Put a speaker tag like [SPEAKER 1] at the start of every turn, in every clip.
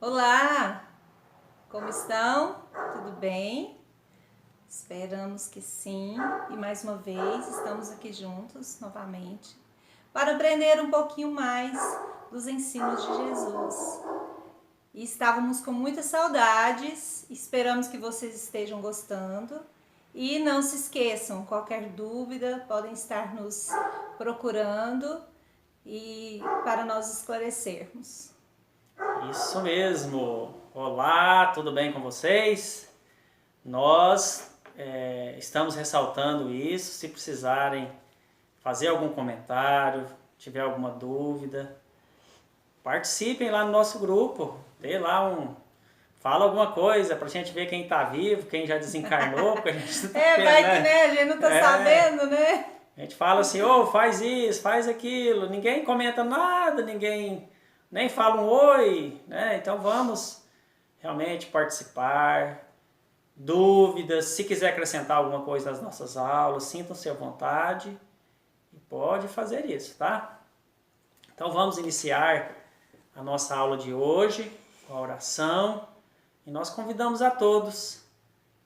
[SPEAKER 1] Olá, como estão? Tudo bem? Esperamos que sim. E mais uma vez estamos aqui juntos novamente para aprender um pouquinho mais dos ensinos de Jesus. E estávamos com muitas saudades, esperamos que vocês estejam gostando. E não se esqueçam, qualquer dúvida podem estar nos procurando e para nós esclarecermos.
[SPEAKER 2] Isso mesmo. Olá, tudo bem com vocês? Nós estamos ressaltando isso. Se precisarem fazer algum comentário, tiver alguma dúvida, participem lá no nosso grupo. Dê lá fala alguma coisa pra gente ver quem tá vivo, quem já desencarnou, porque a gente tá
[SPEAKER 1] Vai que né, a gente não tá sabendo, né?
[SPEAKER 2] A gente fala assim, faz isso, faz aquilo, ninguém comenta nada, ninguém nem fala um oi, né? Então vamos realmente participar. Dúvidas, se quiser acrescentar alguma coisa nas nossas aulas, sintam-se à vontade e pode fazer isso, tá? Então vamos iniciar a nossa aula de hoje com a oração e nós convidamos a todos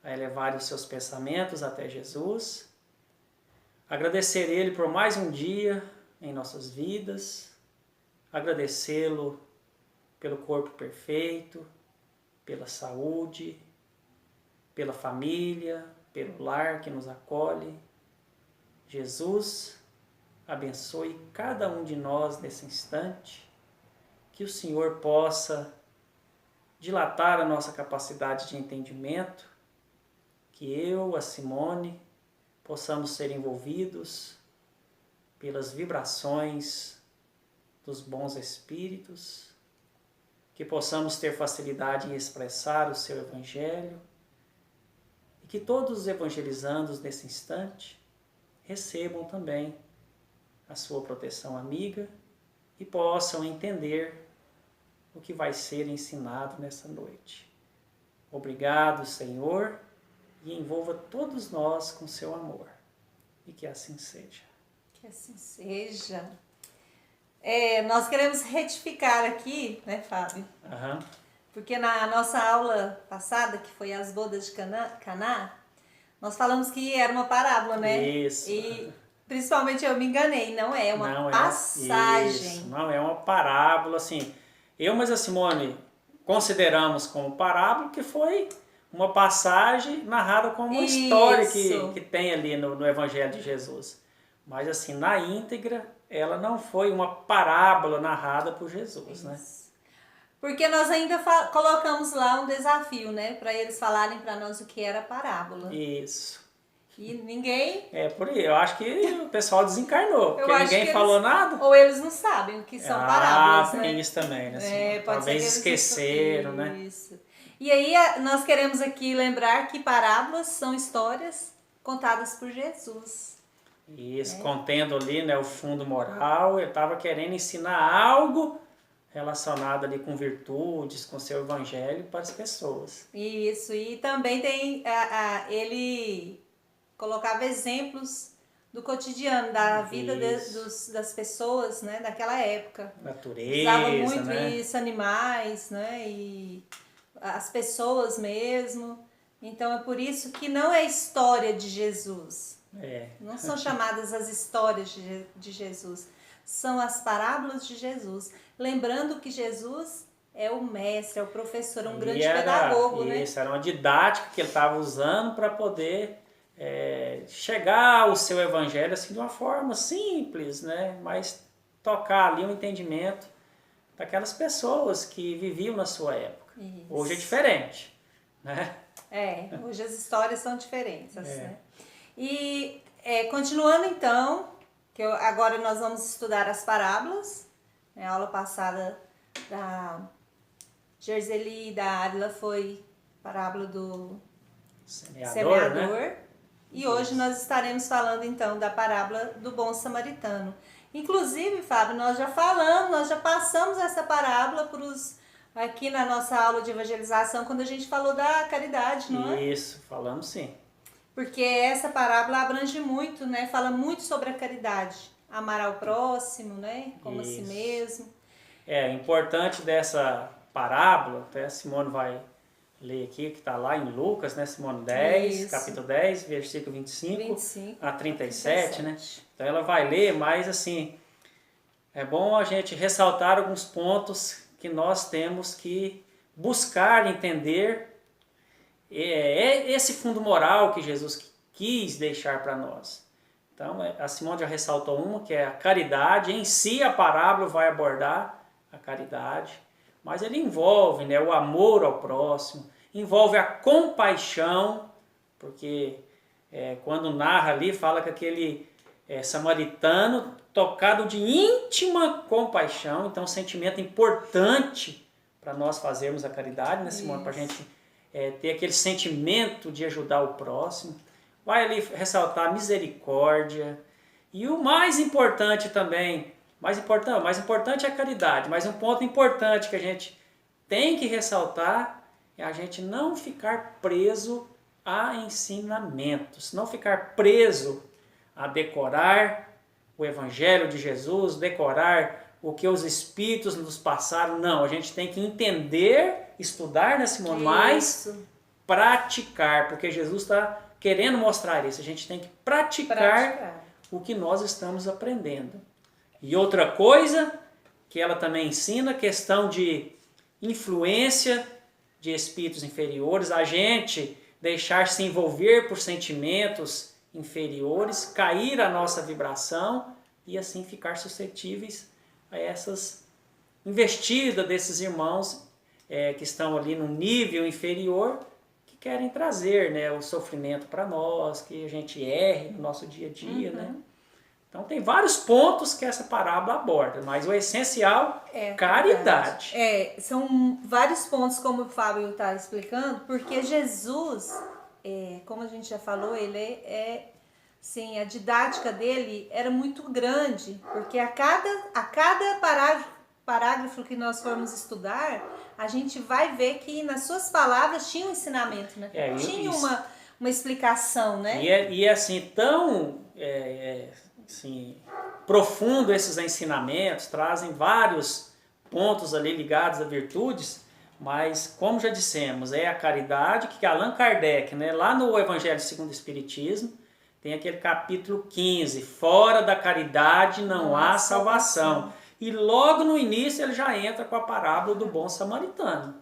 [SPEAKER 2] a elevarem os seus pensamentos até Jesus, agradecer Ele por mais um dia em nossas vidas, agradecê-lo pelo corpo perfeito, pela saúde, pela família, pelo lar que nos acolhe. Jesus, abençoe cada um de nós nesse instante, que o Senhor possa dilatar a nossa capacidade de entendimento, que eu, a Simone, possamos ser envolvidos pelas vibrações dos bons espíritos, que possamos ter facilidade em expressar o seu Evangelho e que todos os evangelizandos nesse instante recebam também a sua proteção amiga e possam entender o que vai ser ensinado nessa noite. Obrigado, Senhor, e envolva todos nós com seu amor. E que assim seja.
[SPEAKER 1] Que assim seja. Nós queremos retificar aqui, né, Fábio? Porque na nossa aula passada, que foi as bodas de Caná, nós falamos que era uma parábola, né?
[SPEAKER 2] Isso.
[SPEAKER 1] E principalmente eu me enganei, não é uma passagem.
[SPEAKER 2] Isso, não é uma parábola, assim. Eu, mas a Simone consideramos como parábola que foi uma passagem narrada como uma história que tem ali no Evangelho de Jesus. Mas assim, na íntegra, ela não foi uma parábola narrada por Jesus, né?
[SPEAKER 1] Porque nós ainda colocamos lá um desafio, né? Para eles falarem para nós o que era parábola.
[SPEAKER 2] Isso.
[SPEAKER 1] E ninguém...
[SPEAKER 2] por aí. Eu acho que o pessoal desencarnou, porque ninguém falou nada.
[SPEAKER 1] Ou eles não sabem o que são parábolas, né?
[SPEAKER 2] Tem isso também, né? Talvez esqueceram, né?
[SPEAKER 1] Isso. E aí nós queremos aqui lembrar que parábolas são histórias contadas por Jesus.
[SPEAKER 2] Isso, contendo ali, né, o fundo moral. Ele estava querendo ensinar algo relacionado ali com virtudes, com seu evangelho para as pessoas.
[SPEAKER 1] Isso, e também tem ele colocava exemplos do cotidiano, da vida das pessoas, né, daquela época.
[SPEAKER 2] Natureza,
[SPEAKER 1] usava muito
[SPEAKER 2] né?
[SPEAKER 1] isso, animais, né, e as pessoas mesmo. Então é por isso que não é história de Jesus. Não são chamadas as histórias de Jesus, são as parábolas de Jesus. Lembrando que Jesus é o mestre, é o professor, um grande pedagogo, né?
[SPEAKER 2] Isso, era uma didática que ele estava usando para poder chegar ao seu evangelho assim, de uma forma simples, né? Mas tocar ali o entendimento daquelas pessoas que viviam na sua época. Isso. Hoje é diferente, né?
[SPEAKER 1] Hoje as histórias são diferentes, né? E continuando então, que agora nós vamos estudar as parábolas. A aula passada da Gerseli e da Adila foi parábola do semeador.
[SPEAKER 2] Né?
[SPEAKER 1] E hoje nós estaremos falando então da parábola do bom samaritano. Inclusive, Fábio, nós já passamos essa parábola aqui na nossa aula de evangelização, quando a gente falou da caridade, não é?
[SPEAKER 2] Isso, falamos sim.
[SPEAKER 1] Porque essa parábola abrange muito, né? Fala muito sobre a caridade. Amar ao próximo, né? Como a si mesmo.
[SPEAKER 2] Importante dessa parábola, até a Simone vai ler aqui, que está lá em Lucas, né, Simone 10,
[SPEAKER 1] Isso.
[SPEAKER 2] capítulo 10, versículo 25 a 37,
[SPEAKER 1] 37.
[SPEAKER 2] né? Então ela vai ler, mas assim, é bom a gente ressaltar alguns pontos que nós temos que buscar entender esse fundo moral que Jesus quis deixar para nós. Então, a Simone já ressaltou uma, que é a caridade. Em si, a parábola vai abordar a caridade, mas ele envolve, né, o amor ao próximo, envolve a compaixão, porque quando narra ali, fala que aquele samaritano tocado de íntima compaixão, então um sentimento importante para nós fazermos a caridade, né, Simone? Para a gente ter aquele sentimento de ajudar o próximo. Vai ali ressaltar a misericórdia. E o mais importante também, mais importante é a caridade, mas um ponto importante que a gente tem que ressaltar é a gente não ficar preso a ensinamentos, não ficar preso a decorar o Evangelho de Jesus, decorar o que os Espíritos nos passaram. Não, a gente tem que entender, estudar nesse momento, mas praticar, porque Jesus está querendo mostrar isso. A gente tem que praticar o que nós estamos aprendendo. E outra coisa que ela também ensina, questão de influência de espíritos inferiores, a gente deixar se envolver por sentimentos inferiores, cair a nossa vibração e assim ficar suscetíveis a essas investidas desses irmãos que estão ali no nível inferior, que querem trazer, né, o sofrimento para nós, que a gente erre no nosso dia a dia, né? Então tem vários pontos que essa parábola aborda, mas o essencial é caridade.
[SPEAKER 1] São vários pontos, como o Fábio está explicando, porque Jesus, como a gente já falou, ele sim, a didática dele era muito grande, porque a cada parágrafo que nós formos estudar, a gente vai ver que nas suas palavras tinha um ensinamento, né? Tinha uma explicação, né?
[SPEAKER 2] E é assim, tão assim, profundo esses ensinamentos, trazem vários pontos ali ligados a virtudes, mas como já dissemos, é a caridade que Allan Kardec, né, lá no Evangelho segundo o Espiritismo, tem aquele capítulo 15, fora da caridade não há salvação. E logo no início ele já entra com a parábola do bom samaritano.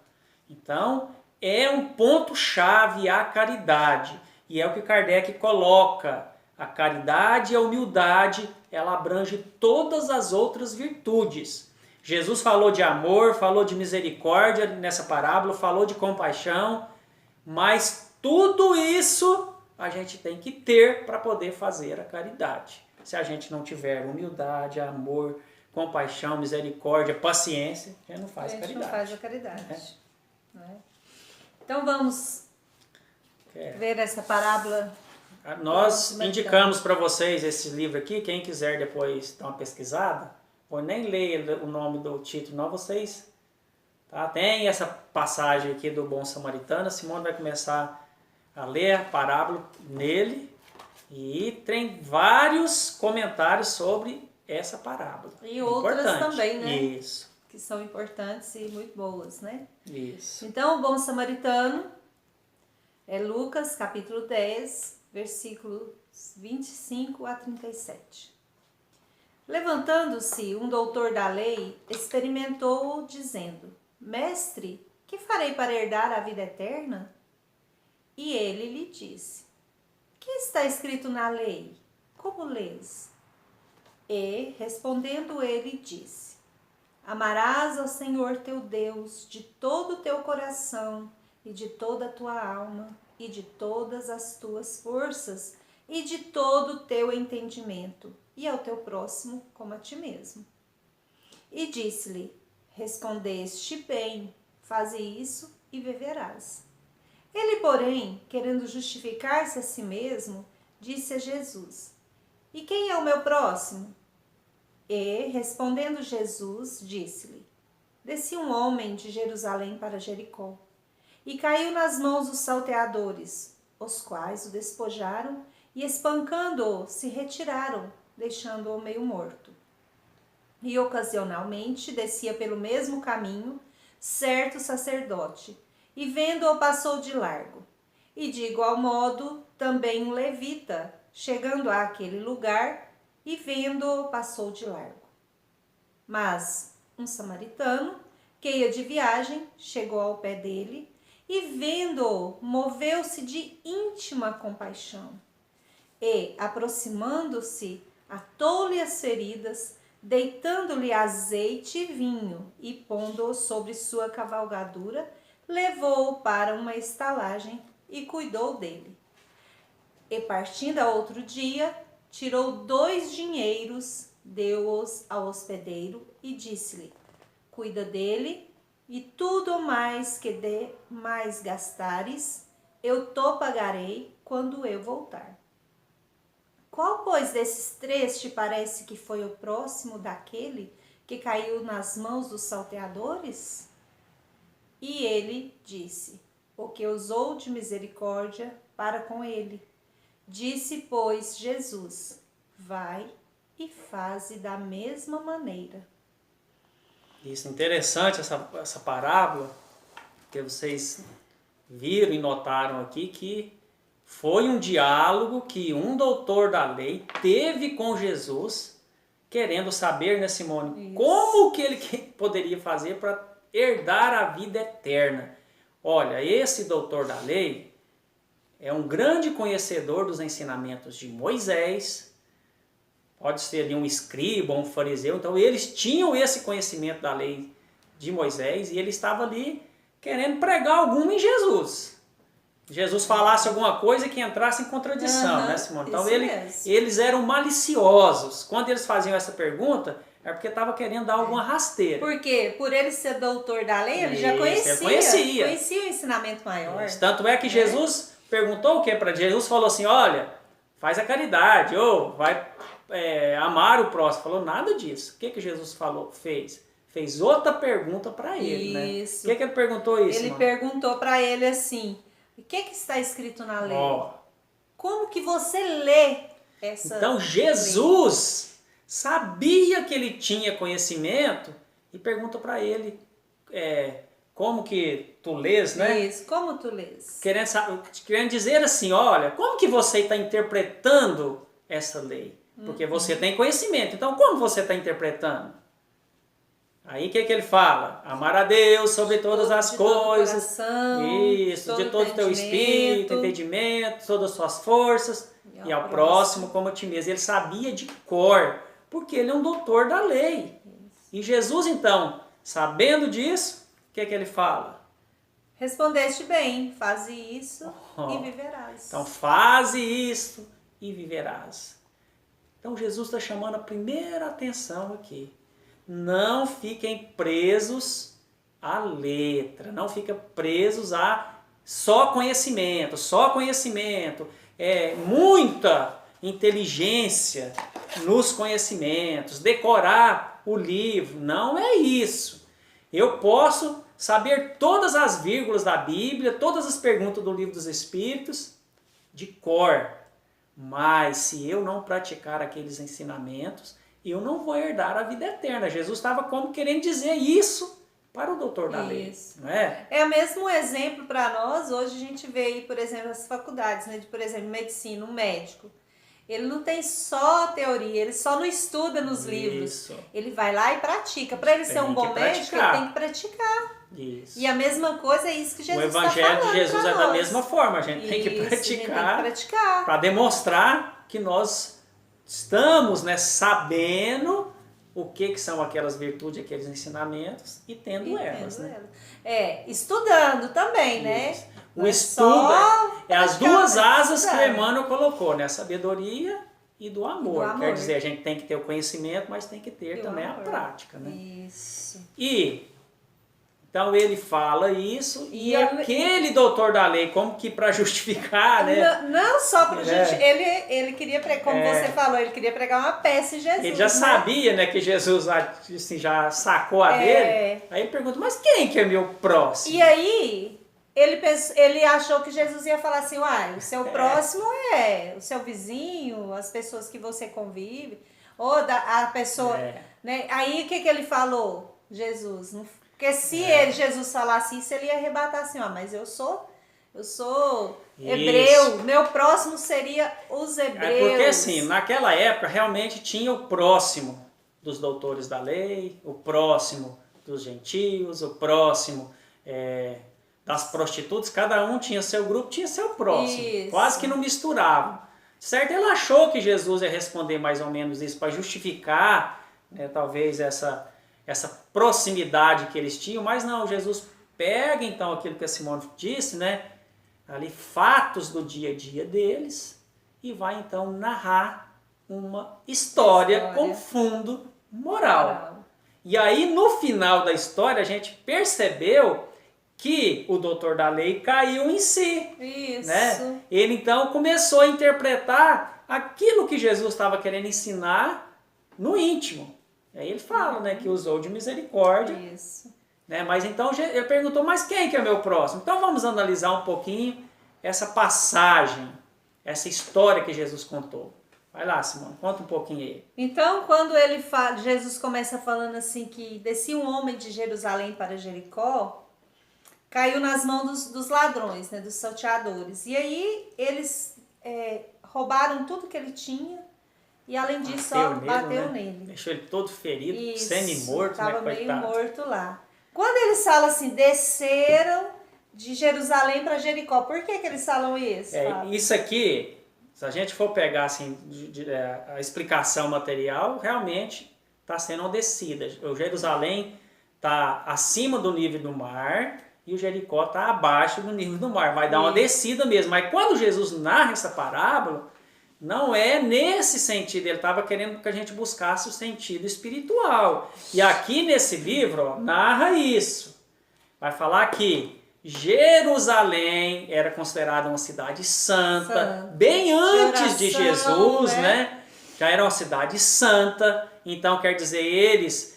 [SPEAKER 2] Então, é um ponto-chave a caridade. E é o que Kardec coloca. A caridade e a humildade, ela abrange todas as outras virtudes. Jesus falou de amor, falou de misericórdia nessa parábola, falou de compaixão, mas tudo isso a gente tem que ter para poder fazer a caridade. Se a gente não tiver humildade, amor, compaixão, misericórdia, paciência, a gente não faz caridade.
[SPEAKER 1] Não faz a caridade. Então vamos ver essa parábola.
[SPEAKER 2] Nós indicamos para vocês esse livro aqui, quem quiser depois dar uma pesquisada, ou nem ler o nome do título, não, vocês. Tá? Tem essa passagem aqui do Bom Samaritano, a Simone vai começar a ler a parábola nele, e tem vários comentários sobre essa parábola.
[SPEAKER 1] E outras também, né?
[SPEAKER 2] Isso.
[SPEAKER 1] Que são importantes e muito boas, né?
[SPEAKER 2] Isso.
[SPEAKER 1] Então, o Bom Samaritano é Lucas, capítulo 10, versículos 25 a 37. Levantando-se um doutor da lei, experimentou-o, dizendo: Mestre, que farei para herdar a vida eterna? E ele lhe disse: Que está escrito na lei? Como lês? E, respondendo ele, disse: Amarás ao Senhor teu Deus de todo o teu coração e de toda a tua alma e de todas as tuas forças e de todo o teu entendimento, e ao teu próximo como a ti mesmo. E disse-lhe: Respondeste bem, faze isso e viverás. Ele, porém, querendo justificar-se a si mesmo, disse a Jesus: E quem é o meu próximo? E, respondendo Jesus, disse-lhe: Descia um homem de Jerusalém para Jericó, e caiu nas mãos dos salteadores, os quais o despojaram e, espancando-o, se retiraram, deixando-o meio morto. E ocasionalmente descia pelo mesmo caminho certo sacerdote, e vendo-o passou de largo. E de igual modo também um levita, chegando àquele lugar, e vendo-o passou de largo. Mas um samaritano, que ia de viagem, chegou ao pé dele, e vendo-o, moveu-se de íntima compaixão. E, aproximando-se, atou-lhe as feridas, deitando-lhe azeite e vinho, e pondo-o sobre sua cavalgadura, levou-o para uma estalagem e cuidou dele. E partindo a outro dia, tirou 2 dinheiros, deu-os ao hospedeiro e disse-lhe: cuida dele, e tudo mais que mais gastares, eu to pagarei quando eu voltar. Qual, pois, desses 3 te parece que foi o próximo daquele que caiu nas mãos dos salteadores? E ele disse: o que usou de misericórdia para com ele. Disse, pois, Jesus: vai e faze da mesma maneira.
[SPEAKER 2] Isso, interessante essa parábola, que vocês viram e notaram aqui que foi um diálogo que um doutor da lei teve com Jesus, querendo saber, né, Simone,
[SPEAKER 1] Isso.
[SPEAKER 2] como que ele poderia fazer para herdar a vida eterna. Olha, esse doutor da lei é um grande conhecedor dos ensinamentos de Moisés, pode ser ali um escriba, um fariseu, então eles tinham esse conhecimento da lei de Moisés e ele estava ali querendo pregar algum em Jesus. Jesus falasse alguma coisa que entrasse em contradição, né, Simone? Então eles eram maliciosos. Quando eles faziam essa pergunta, é porque estava querendo dar alguma rasteira.
[SPEAKER 1] Por quê? Por ele ser doutor da lei, ele já conhecia o ensinamento maior.
[SPEAKER 2] Isso. Tanto é que Jesus perguntou o que para Jesus? Falou assim, olha, faz a caridade, ou vai amar o próximo. Falou nada disso. O que Jesus fez? Fez outra pergunta para ele.
[SPEAKER 1] Isso.
[SPEAKER 2] Né? O que ele perguntou isso?
[SPEAKER 1] Ele perguntou para ele assim, o que está escrito na lei? Como que você lê essa
[SPEAKER 2] Então Jesus sabia que ele tinha conhecimento e pergunta para ele como que tu lês, né?
[SPEAKER 1] Isso, como tu lês?
[SPEAKER 2] Querendo dizer assim, olha, como que você está interpretando essa lei? Porque você tem conhecimento, então como você está interpretando? Aí o que ele fala? Amar a Deus sobre todas as coisas, de todo o teu espírito, entendimento, todas as suas forças, e ao próximo como a ti mesmo. Ele sabia de cor, porque ele é um doutor da lei. E Jesus então, sabendo disso, o que ele fala?
[SPEAKER 1] Respondeste bem, faze isso e viverás.
[SPEAKER 2] Então faze isso e viverás. Então Jesus está chamando a primeira atenção aqui. Não fiquem presos à letra, não fiquem presos a só conhecimento, muita inteligência nos conhecimentos, decorar o livro, não é isso. Eu posso saber todas as vírgulas da Bíblia, todas as perguntas do Livro dos Espíritos de cor, mas se eu não praticar aqueles ensinamentos, eu não vou herdar a vida eterna. Jesus estava como querendo dizer isso para o doutor da lei. Não é?
[SPEAKER 1] É o mesmo exemplo para nós. Hoje a gente vê aí, por exemplo, as faculdades, né? Por exemplo, medicina, um médico. Ele não tem só teoria, ele só não estuda nos livros. Ele vai lá e pratica. Para ele ser um bom médico, ele tem que praticar.
[SPEAKER 2] Isso.
[SPEAKER 1] E a mesma coisa é isso que Jesus está falando.
[SPEAKER 2] O evangelho de Jesus é da mesma forma. A gente tem que praticar para demonstrar que nós estamos, né, sabendo o que são aquelas virtudes, aqueles ensinamentos e tendo elas. Né?
[SPEAKER 1] Estudando também, né?
[SPEAKER 2] O estudo é as duas asas que o Emmanuel colocou, né? A sabedoria e do amor. Quer dizer, a gente tem que ter o conhecimento, mas tem que ter também a prática. Né?
[SPEAKER 1] Isso.
[SPEAKER 2] Então ele fala isso e aquele doutor da lei, como que para justificar, né?
[SPEAKER 1] Não só para justificar, ele queria, como você falou, ele queria pregar uma peça em Jesus.
[SPEAKER 2] Ele já sabia, né, que Jesus assim, já sacou a dele. Aí ele pergunta, mas quem que é meu próximo?
[SPEAKER 1] E aí ele achou que Jesus ia falar assim, o seu próximo é o seu vizinho, as pessoas que você convive, ou a pessoa, né? Aí o que ele falou? Jesus, não Porque se Jesus falasse isso, ele ia arrebatar assim, ó, mas eu sou hebreu, meu próximo seria os hebreus.
[SPEAKER 2] Porque assim, naquela época realmente tinha o próximo dos doutores da lei, o próximo dos gentios, o próximo das prostitutas, cada um tinha seu grupo, tinha seu próximo. Isso. Quase que não misturavam. Certo? Ele achou que Jesus ia responder mais ou menos isso para justificar, né, talvez essa proximidade que eles tinham, mas não, Jesus pega então aquilo que a Simone disse, né, ali fatos do dia a dia deles e vai então narrar uma história com fundo moral. E aí no final da história a gente percebeu que o doutor da lei caiu em si.
[SPEAKER 1] Isso.
[SPEAKER 2] Né? Ele então começou a interpretar aquilo que Jesus estava querendo ensinar no íntimo. Aí ele fala, né, que usou de misericórdia.
[SPEAKER 1] Isso.
[SPEAKER 2] Né? Mas então ele perguntou, mas quem que é meu próximo? Então vamos analisar um pouquinho essa passagem, essa história que Jesus contou. Vai lá, Simone, conta um pouquinho aí.
[SPEAKER 1] Então, quando ele fala, Jesus começa falando assim que descia um homem de Jerusalém para Jericó, caiu nas mãos dos ladrões, né, dos salteadores. E aí eles roubaram tudo que ele tinha e além disso só bateu nele.
[SPEAKER 2] Deixou ele todo ferido, semi-morto,
[SPEAKER 1] né, coitado. Meio morto lá. Quando eles falam assim, desceram de Jerusalém para Jericó, por que eles falam isso?
[SPEAKER 2] Isso aqui, se a gente for pegar assim, a explicação material, realmente está sendo uma descida. O Jerusalém está acima do nível do mar e o Jericó está abaixo do nível do mar. Vai dar uma descida mesmo. Mas quando Jesus narra essa parábola, não é nesse sentido. Ele estava querendo que a gente buscasse o sentido espiritual. E aqui nesse livro, ó, narra isso. Vai falar que Jerusalém era considerada uma cidade santa, bem antes de Jesus, né? Já era uma cidade santa. Então, quer dizer, eles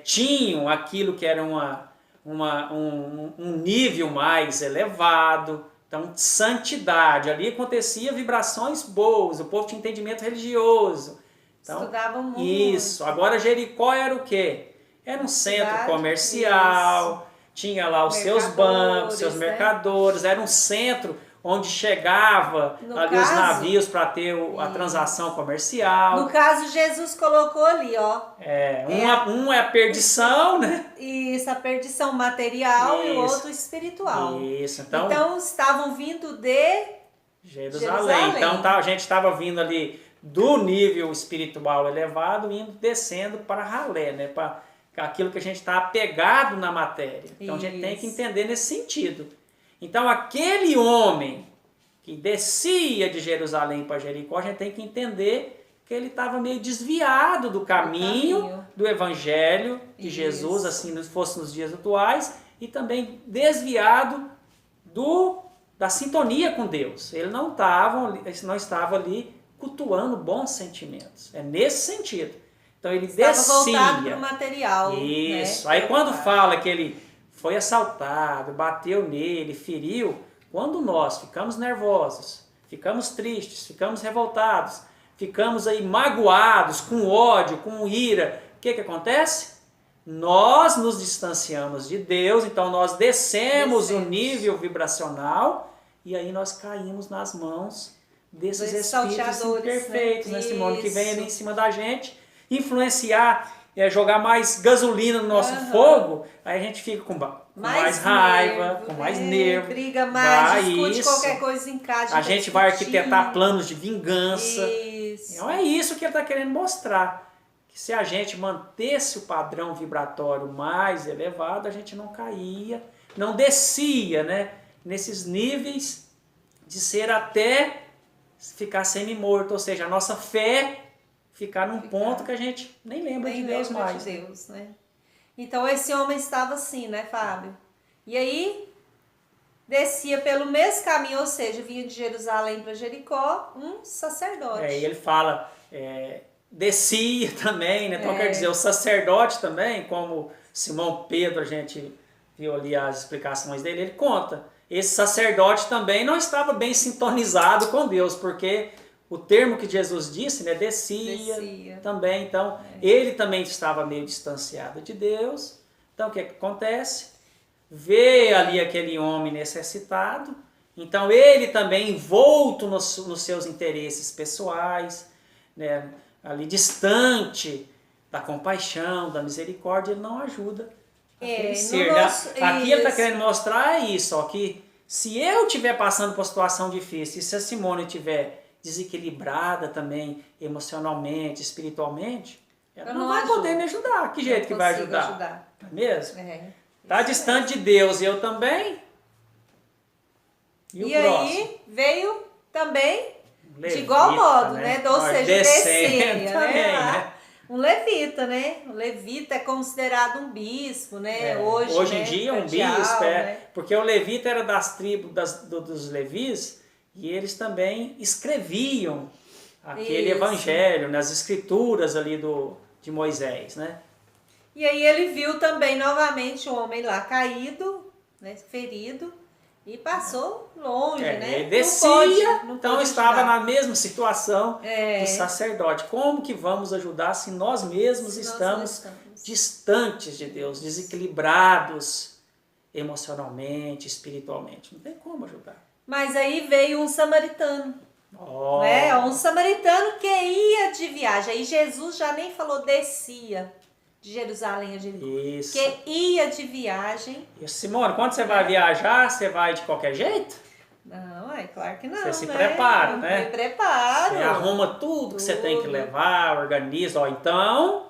[SPEAKER 2] tinham aquilo que era um nível mais elevado. Então, santidade. Ali acontecia vibrações boas, o povo tinha entendimento religioso. Então,
[SPEAKER 1] estudavam muito.
[SPEAKER 2] Isso. Agora, Jericó era o quê? Era um centro comercial, tinha lá os seus bancos, seus mercadores, era um centro onde chegava ali os navios para ter a transação comercial.
[SPEAKER 1] No caso, Jesus colocou ali, ó.
[SPEAKER 2] Um é a perdição, né?
[SPEAKER 1] Isso, a perdição material e o outro espiritual.
[SPEAKER 2] Isso,
[SPEAKER 1] então estavam vindo de Jerusalém.
[SPEAKER 2] Então a gente estava vindo ali do nível espiritual elevado, descendo para ralé, né? Para aquilo que a gente está apegado na matéria. Então a gente tem que entender nesse sentido. Então aquele homem que descia de Jerusalém para Jericó, a gente tem que entender que ele estava meio desviado do caminho do Evangelho de Jesus, assim fosse nos dias atuais, e também desviado da sintonia com Deus. Ele não estava ali cultuando bons sentimentos. É nesse sentido. Então ele descia.
[SPEAKER 1] Voltado para o material.
[SPEAKER 2] Isso. Né? Aí quando fala que ele foi assaltado, bateu nele, feriu, quando nós ficamos nervosos, ficamos tristes, ficamos revoltados, ficamos aí magoados, com ódio, com ira, o que acontece? Nós nos distanciamos de Deus, então nós descemos o nível vibracional e aí nós caímos nas mãos desses espíritos imperfeitos, né, Simone, que vem ali em cima da gente, influenciar, jogar mais gasolina no nosso fogo, aí a gente fica com mais raiva, com mais nervo,
[SPEAKER 1] briga mais, discute qualquer coisa em casa.
[SPEAKER 2] A gente vai arquitetar planos de vingança. Então é isso que ele está querendo mostrar. Que se a gente mantesse o padrão vibratório mais elevado, a gente não caía, não descia, né, nesses níveis de ser até ficar semi-morto, ou seja, a nossa fé ficar num ponto que a gente nem lembra de Deus mais.
[SPEAKER 1] Né? Então esse homem estava assim, né, Fábio? E aí descia pelo mesmo caminho, ou seja, vinha de Jerusalém para Jericó, um sacerdote.
[SPEAKER 2] E ele fala, descia também, né? Então quer dizer, o sacerdote também, como Simão Pedro, a gente viu ali as explicações dele, ele conta. Esse sacerdote também não estava bem sintonizado com Deus, porque o termo que Jesus disse, né, descia também, então ele também estava meio distanciado de Deus, Então o que acontece? Vê ali aquele homem necessitado, então ele também envolto nos seus interesses pessoais, né, ali distante da compaixão, da misericórdia, ele não ajuda aquele ser. Aqui ele está querendo mostrar isso, ó, que se eu estiver passando por uma situação difícil, e se a Simone estiver desequilibrada também, emocionalmente, espiritualmente, ela não vai poder me ajudar. Que jeito que vai ajudar? Não é mesmo? Está distante de Deus, e eu também. E
[SPEAKER 1] aí veio também levita, de igual modo, né? Ou seja, descer, também, né? Um levita, né? O levita é considerado um bispo, né?
[SPEAKER 2] Hoje em dia um bispo, né? Porque o levita era das tribos dos levis e eles também escreviam aquele evangelho, nas escrituras ali de Moisés, né?
[SPEAKER 1] E aí ele viu também novamente o homem lá caído, né? Ferido. E passou longe, né?
[SPEAKER 2] Ele descia, então estava na mesma situação do sacerdote. Como que vamos ajudar se nós mesmos estamos distantes de Deus, desequilibrados emocionalmente, espiritualmente? Não tem como ajudar.
[SPEAKER 1] Mas aí veio um samaritano. Né? Um samaritano que ia de viagem. Aí Jesus já nem falou descia de Jerusalém a Jericó.
[SPEAKER 2] Isso.
[SPEAKER 1] Que ia de viagem.
[SPEAKER 2] E Simone, quando você vai viajar, você vai de qualquer jeito?
[SPEAKER 1] Não, é claro que não.
[SPEAKER 2] Você se prepara, né?
[SPEAKER 1] Me preparo.
[SPEAKER 2] Você arruma tudo que você tem que levar, organiza. Ó, então,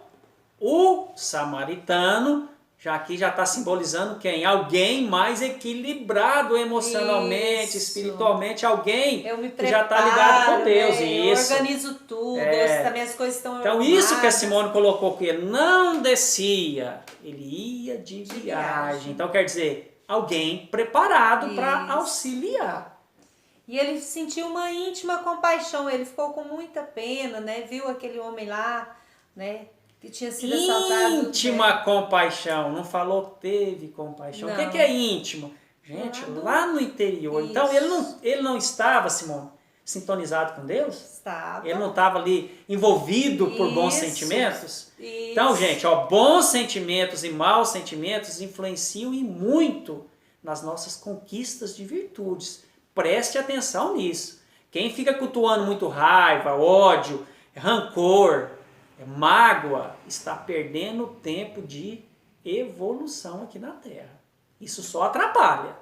[SPEAKER 2] o samaritano, aqui já está simbolizando quem? Alguém mais equilibrado emocionalmente, espiritualmente, alguém que já está ligado com Deus.
[SPEAKER 1] Né?
[SPEAKER 2] Isso.
[SPEAKER 1] Eu organizo tudo, também as coisas estão
[SPEAKER 2] Então isso que a Simone colocou, que ele não descia, ele ia de viagem. Então quer dizer, alguém preparado para auxiliar.
[SPEAKER 1] E ele sentiu uma íntima compaixão, ele ficou com muita pena, né? Viu aquele homem lá, né? Que tinha sido assaltado.
[SPEAKER 2] Íntima compaixão, não falou teve compaixão.
[SPEAKER 1] Não.
[SPEAKER 2] O que é íntimo? Gente, lá no interior. Isso. Então ele não estava, Simone, sintonizado com Deus?
[SPEAKER 1] Estava.
[SPEAKER 2] Ele não estava ali envolvido por bons sentimentos? Isso. Então, gente, ó, bons sentimentos e maus sentimentos influenciam e muito nas nossas conquistas de virtudes. Preste atenção nisso. Quem fica cultuando muito raiva, ódio, rancor, mágoa, está perdendo tempo de evolução aqui na Terra. Isso só atrapalha.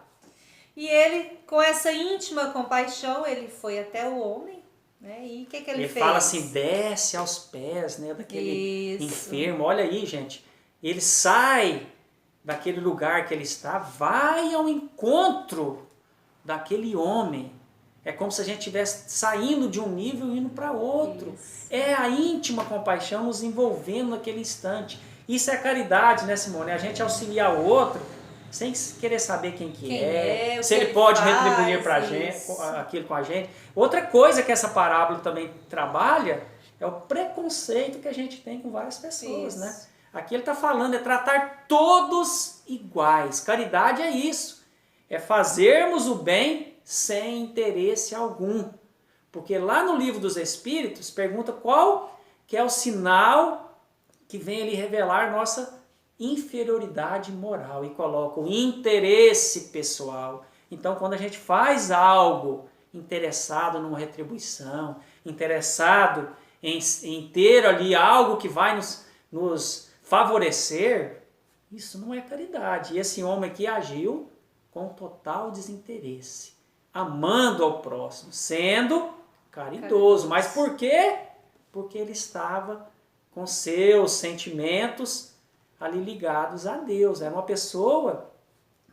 [SPEAKER 1] E ele, com essa íntima compaixão, ele foi até o homem, né? E o que ele fez?
[SPEAKER 2] Ele fala assim, desce aos pés, né, daquele enfermo. Olha aí, gente. Ele sai daquele lugar que ele está, vai ao encontro daquele homem. É como se a gente estivesse saindo de um nível e indo para outro. Isso. É a íntima compaixão nos envolvendo naquele instante. Isso é caridade, né, Simone? A gente auxiliar o outro sem querer saber quem é, se ele pode retribuir para a gente aquilo com a gente. Outra coisa que essa parábola também trabalha é o preconceito que a gente tem com várias pessoas, né? Aqui ele está falando, é tratar todos iguais. Caridade é isso. É fazermos o bem sem interesse algum. Porque lá no Livro dos Espíritos pergunta qual que é o sinal que vem ali revelar nossa inferioridade moral e coloca o interesse pessoal. Então, quando a gente faz algo interessado numa retribuição, interessado em ter ali algo que vai nos favorecer, isso não é caridade. E esse homem aqui agiu com total desinteresse, amando ao próximo, sendo caridoso. Mas por quê? Porque ele estava com seus sentimentos ali ligados a Deus. Era uma pessoa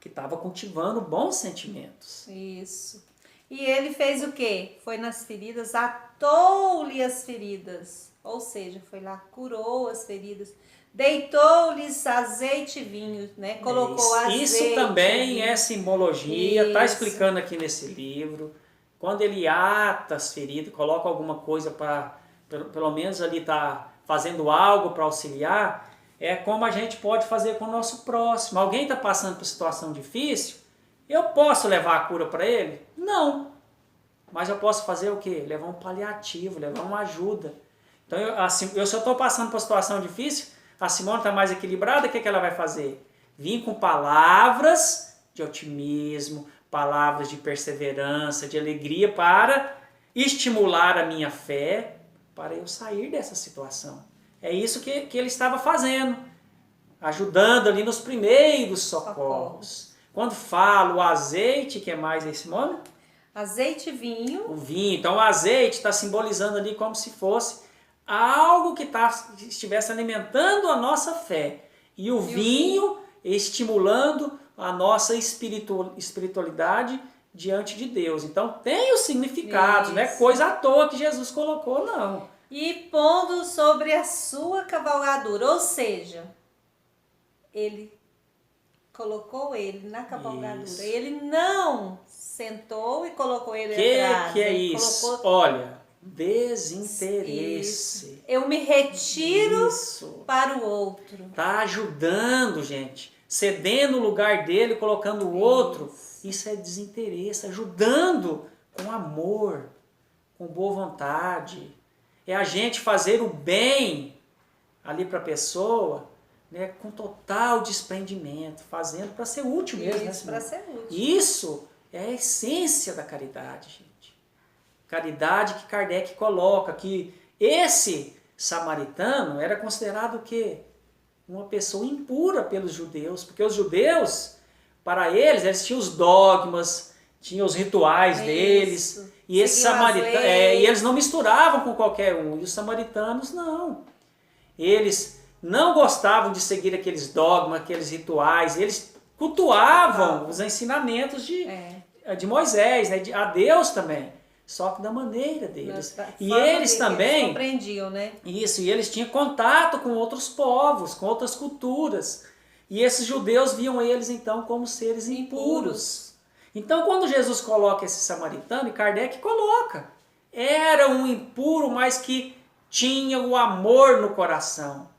[SPEAKER 2] que estava cultivando bons sentimentos.
[SPEAKER 1] Isso. E ele fez o quê? Foi nas feridas, atou-lhe as feridas. Ou seja, foi lá, curou as feridas. Deitou-lhes azeite e vinho, né? Colocou azeite.
[SPEAKER 2] Isso também é simbologia, está explicando aqui nesse livro. Quando ele ata as feridas, coloca alguma coisa para, pelo menos ali está fazendo algo para auxiliar, é como a gente pode fazer com o nosso próximo. Alguém está passando por situação difícil, eu posso levar a cura para ele? Não. Mas eu posso fazer o quê? Levar um paliativo, levar uma ajuda. Então, se eu estou passando por uma situação difícil, a Simone está mais equilibrada, o que ela vai fazer? vim com palavras de otimismo, palavras de perseverança, de alegria para estimular a minha fé, para eu sair dessa situação. É isso que ele estava fazendo, ajudando ali nos primeiros socorros. Quando falo o azeite, que é mais esse nome?
[SPEAKER 1] Azeite e vinho.
[SPEAKER 2] O vinho. Então o azeite está simbolizando ali como se fosse algo que estivesse alimentando a nossa fé. E o vinho estimulando a nossa espiritualidade diante de Deus. Então tem os significados, não é coisa à toa que Jesus colocou, não.
[SPEAKER 1] E pondo sobre a sua cavalgadura, ou seja, ele colocou ele na cavalgadura. Isso. Ele não sentou e colocou ele atrás.
[SPEAKER 2] Que é isso? Colocou... Olha, desinteresse.
[SPEAKER 1] Isso. Eu me retiro para o outro.
[SPEAKER 2] Tá ajudando, gente. Cedendo o lugar dele, colocando o outro. Isso é desinteresse. Ajudando com amor, com boa vontade. É a gente fazer o bem ali para a pessoa, né, com total desprendimento, fazendo para ser útil mesmo.
[SPEAKER 1] Isso, para ser útil.
[SPEAKER 2] Isso é a essência da caridade, gente. Caridade que Kardec coloca, que esse samaritano era considerado o quê? Uma pessoa impura pelos judeus, porque os judeus, para eles tinham os dogmas, tinham os rituais deles, e esse samaritano, e eles não misturavam com qualquer um, e os samaritanos não. Eles não gostavam de seguir aqueles dogmas, aqueles rituais, eles cultuavam os ensinamentos de Moisés, né, a Deus também, só que da maneira deles. E eles também
[SPEAKER 1] eles compreendiam, né?
[SPEAKER 2] Isso, e eles tinham contato com outros povos, com outras culturas. E esses judeus viam eles então como seres impuros. Então quando Jesus coloca esse samaritano, e Kardec coloca, era um impuro, mas que tinha o amor no coração.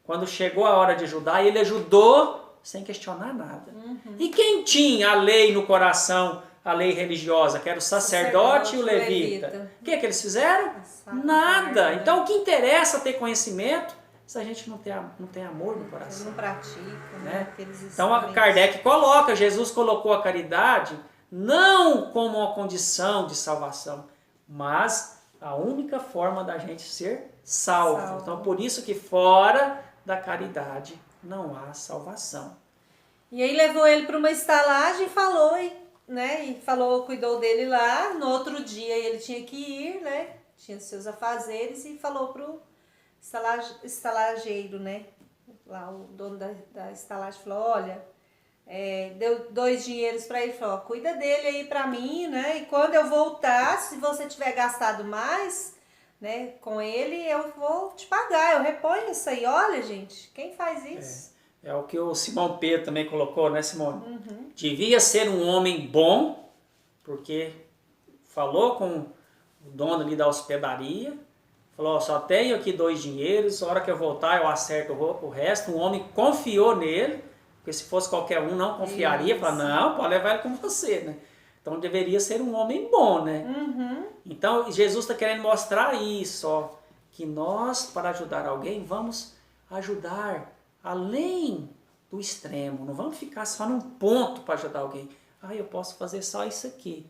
[SPEAKER 2] Quando chegou a hora de ajudar, ele ajudou sem questionar nada. E quem tinha a lei no coração, a lei religiosa, que era o sacerdote e o levita? O que eles fizeram? Nada. Então o que interessa ter conhecimento se a gente não tem amor no coração?
[SPEAKER 1] Não pratica, né?
[SPEAKER 2] Então Kardec coloca, Jesus colocou a caridade não como uma condição de salvação, mas a única forma da gente ser salvo. Então por isso que fora da caridade não há salvação.
[SPEAKER 1] E aí levou ele para uma estalagem e falou, né? E falou, cuidou dele lá. No outro dia ele tinha que ir, né? Tinha seus afazeres e falou pro estalageiro, né? Lá o dono da estalagem falou, olha, deu 2 dinheiros para ele, falou, cuida dele aí para mim, né? E quando eu voltar, se você tiver gastado mais, né, com ele, eu vou te pagar, eu reponho isso aí. Olha, gente, quem faz isso?
[SPEAKER 2] É o que o Simão Pedro também colocou, né, Simone? Devia ser um homem bom, porque falou com o dono ali da hospedaria, falou, só tenho aqui 2 dinheiros, a hora que eu voltar eu acerto o resto. Um homem confiou nele, porque se fosse qualquer um não confiaria, falou, não, pode levar ele com você, né? Então deveria ser um homem bom, né? Então Jesus está querendo mostrar isso, ó, que nós, para ajudar alguém, vamos ajudar além do extremo. Não vamos ficar só num ponto para ajudar alguém. Ah, eu posso fazer só isso aqui.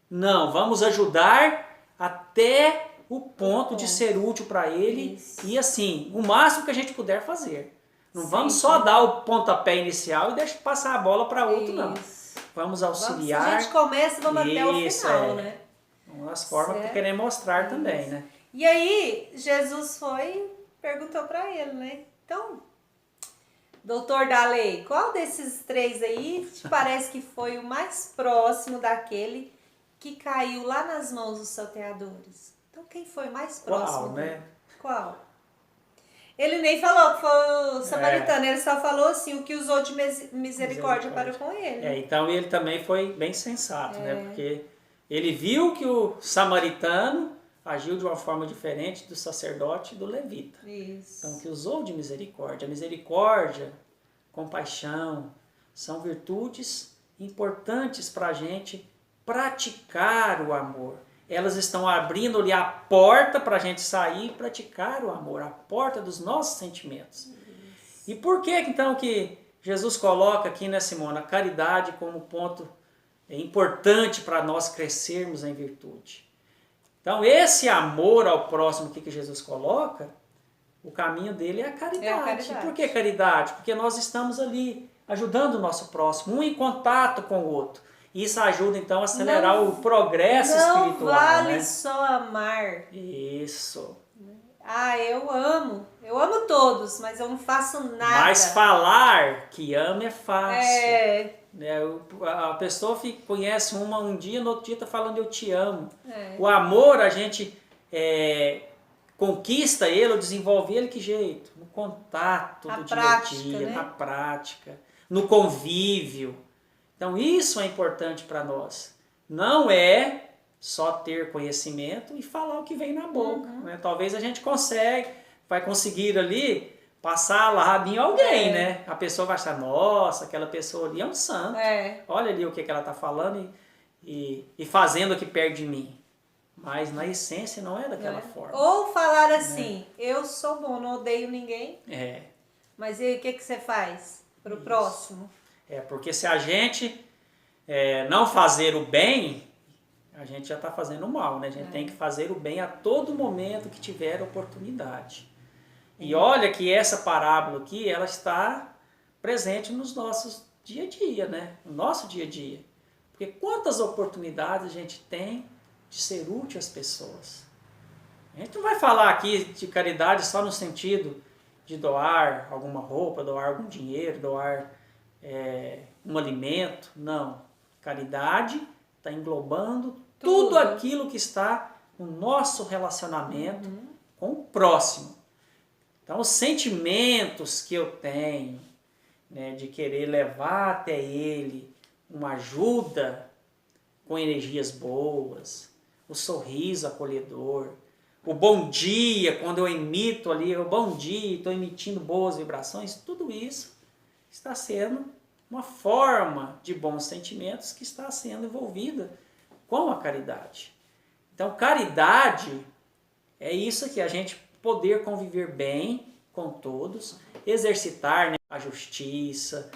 [SPEAKER 2] Não, vamos ajudar até o ponto de ser útil para ele. E assim, o máximo que a gente puder fazer. Não vamos só dar o pontapé inicial e deixar passar a bola para outro, não. Vamos auxiliar.
[SPEAKER 1] A gente começa e vamos até o final, né?
[SPEAKER 2] Uma das formas que queremos mostrar também, né?
[SPEAKER 1] E aí, Jesus foi e perguntou para ele, né? Então, doutor da lei, qual desses 3 aí te parece que foi o mais próximo daquele que caiu lá nas mãos dos salteadores? Então, quem foi mais próximo?
[SPEAKER 2] Qual, né?
[SPEAKER 1] Qual? Ele nem falou que foi o samaritano, ele só falou assim, o que usou de misericórdia para com ele.
[SPEAKER 2] Então ele também foi bem sensato, né? Porque ele viu que o samaritano agiu de uma forma diferente do sacerdote e do levita.
[SPEAKER 1] Isso.
[SPEAKER 2] Então que usou de misericórdia. A misericórdia, compaixão, são virtudes importantes para a gente praticar o amor. Elas estão abrindo-lhe a porta para a gente sair e praticar o amor, a porta dos nossos sentimentos. E por que então que Jesus coloca aqui, né, Simona, a caridade como ponto importante para nós crescermos em virtude. Então, esse amor ao próximo que Jesus coloca, o caminho dele é a caridade.
[SPEAKER 1] É a caridade.
[SPEAKER 2] Por que caridade? Porque nós estamos ali ajudando o nosso próximo, um em contato com o outro. Isso ajuda, então, a acelerar o progresso espiritual.
[SPEAKER 1] Não vale,
[SPEAKER 2] né?
[SPEAKER 1] só amar.
[SPEAKER 2] Isso.
[SPEAKER 1] Eu amo todos, mas eu não faço nada.
[SPEAKER 2] Mas falar que ama é fácil.
[SPEAKER 1] É.
[SPEAKER 2] A pessoa conhece um dia, no outro dia está falando eu te amo.
[SPEAKER 1] É.
[SPEAKER 2] O amor, a gente conquista ele ou desenvolve ele que jeito? No contato do dia a dia,
[SPEAKER 1] né?
[SPEAKER 2] na prática, no convívio. Então isso é importante para nós. Não é só ter conhecimento e falar o que vem na boca. Né? Talvez a gente vai conseguir ali passar a lábia em alguém, né? A pessoa vai achar, nossa, aquela pessoa ali é um santo. Olha ali o que ela está falando e fazendo aqui perto de mim. Mas na essência não é daquela forma.
[SPEAKER 1] Ou falar assim, eu sou bom, não odeio ninguém. Mas e aí, o que você faz para o próximo?
[SPEAKER 2] Porque se a gente não fazer o bem, a gente já está fazendo mal, né? A gente tem que fazer o bem a todo momento que tiver oportunidade. E olha que essa parábola aqui, ela está presente nos nossos dia a dia, né? No nosso dia a dia. Porque quantas oportunidades a gente tem de ser útil às pessoas. A gente não vai falar aqui de caridade só no sentido de doar alguma roupa, doar algum dinheiro, doar um alimento. Não. Caridade está englobando tudo aquilo que está no nosso relacionamento com o próximo. Então, os sentimentos que eu tenho, né, de querer levar até ele uma ajuda com energias boas, o sorriso acolhedor, o bom dia, quando eu emito ali, o bom dia, estou emitindo boas vibrações, tudo isso está sendo uma forma de bons sentimentos que está sendo envolvida com a caridade. Então, caridade é isso aqui, a gente poder conviver bem com todos, exercitar, né, a justiça,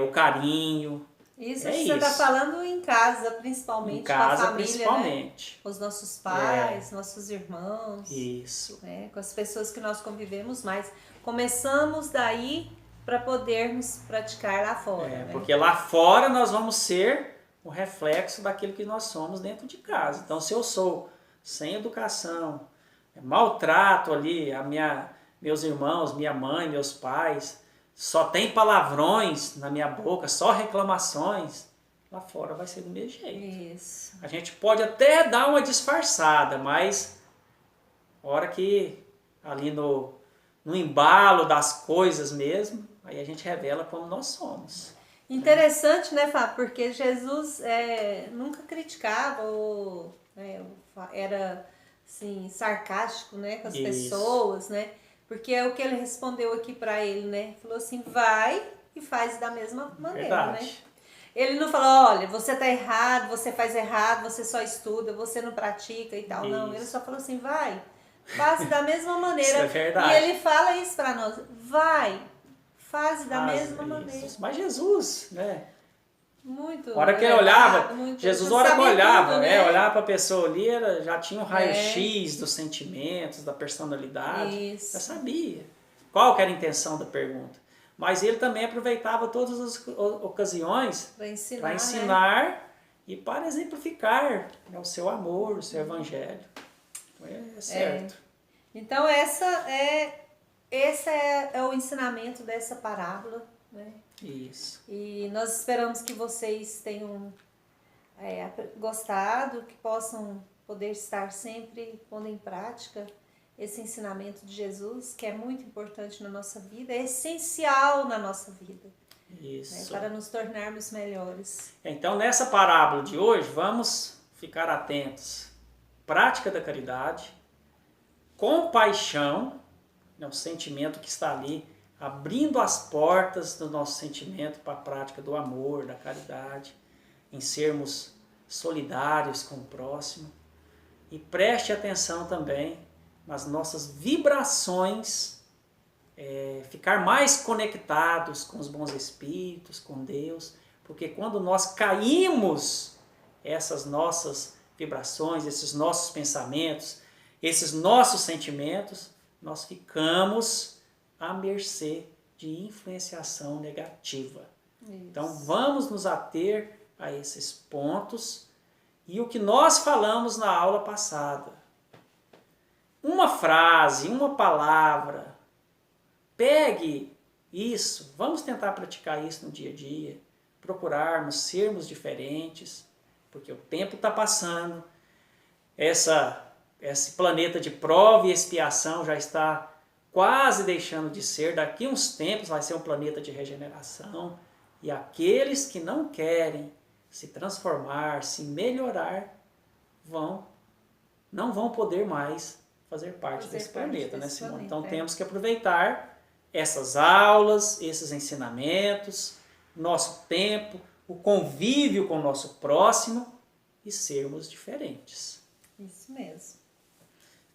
[SPEAKER 2] o carinho.
[SPEAKER 1] Isso você está falando em casa, principalmente,
[SPEAKER 2] em casa,
[SPEAKER 1] com a família,
[SPEAKER 2] principalmente.
[SPEAKER 1] Né? Com os nossos pais, nossos irmãos.
[SPEAKER 2] Isso.
[SPEAKER 1] Né? Com as pessoas que nós convivemos mais. Começamos daí para podermos praticar lá fora. Né?
[SPEAKER 2] Porque lá fora nós vamos ser o reflexo daquilo que nós somos dentro de casa. Então, se eu sou sem educação, maltrato ali meus irmãos, minha mãe, meus pais, só tem palavrões na minha boca, só reclamações, lá fora vai ser do mesmo jeito.
[SPEAKER 1] Isso.
[SPEAKER 2] A gente pode até dar uma disfarçada, mas a hora que ali no embalo das coisas mesmo, aí a gente revela como nós somos.
[SPEAKER 1] Interessante, né, Fábio? Porque Jesus nunca criticava ou era assim, sarcástico, né, com as pessoas, né? Porque é o que ele respondeu aqui para ele, né? Falou assim, vai e faz da mesma maneira, né? Ele não falou, olha, você tá errado, você faz errado, você só estuda, você não pratica e tal. Não, ele só falou assim, vai, faz da mesma maneira.
[SPEAKER 2] Isso é verdade.
[SPEAKER 1] E ele fala isso para nós, vai, faz da mesma maneira.
[SPEAKER 2] Mas Jesus, né?
[SPEAKER 1] Muito.
[SPEAKER 2] A hora que ele olhava,
[SPEAKER 1] muito,
[SPEAKER 2] Jesus, a hora que olhava,
[SPEAKER 1] tudo, né?
[SPEAKER 2] Olhava para a pessoa ali, já tinha um raio-x dos sentimentos, da personalidade.
[SPEAKER 1] Isso.
[SPEAKER 2] Já sabia qual que era a intenção da pergunta. Mas ele também aproveitava todas as ocasiões para ensinar e para exemplificar, né, o seu amor, o seu evangelho. Então, é certo.
[SPEAKER 1] Então, esse é o ensinamento dessa parábola, né?
[SPEAKER 2] Isso.
[SPEAKER 1] E nós esperamos que vocês tenham gostado, que possam poder estar sempre pondo em prática esse ensinamento de Jesus, que é muito importante na nossa vida, é essencial na nossa vida.
[SPEAKER 2] Isso.
[SPEAKER 1] Né, para nos tornarmos melhores.
[SPEAKER 2] Então, nessa parábola de hoje, vamos ficar atentos. Prática da caridade, compaixão, né, o sentimento que está ali, abrindo as portas do nosso sentimento para a prática do amor, da caridade, em sermos solidários com o próximo. E preste atenção também nas nossas vibrações ficar mais conectados com os bons espíritos, com Deus, porque quando nós caímos essas nossas vibrações, esses nossos pensamentos, esses nossos sentimentos, nós ficamos à mercê de influenciação negativa. Isso. Então vamos nos ater a esses pontos e o que nós falamos na aula passada. Uma frase, uma palavra, pegue isso, vamos tentar praticar isso no dia a dia, procurarmos sermos diferentes, porque o tempo está passando, esse planeta de prova e expiação já está quase deixando de ser, daqui uns tempos vai ser um planeta de regeneração, e aqueles que não querem se transformar, se melhorar, não vão poder mais fazer parte desse planeta, né, Simone? Então temos que aproveitar essas aulas, esses ensinamentos, nosso tempo, o convívio com o nosso próximo e sermos diferentes.
[SPEAKER 1] Isso mesmo.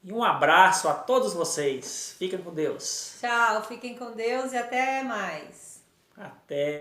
[SPEAKER 2] E um abraço a todos vocês. Fiquem com Deus.
[SPEAKER 1] Tchau, fiquem com Deus e até mais.
[SPEAKER 2] Até.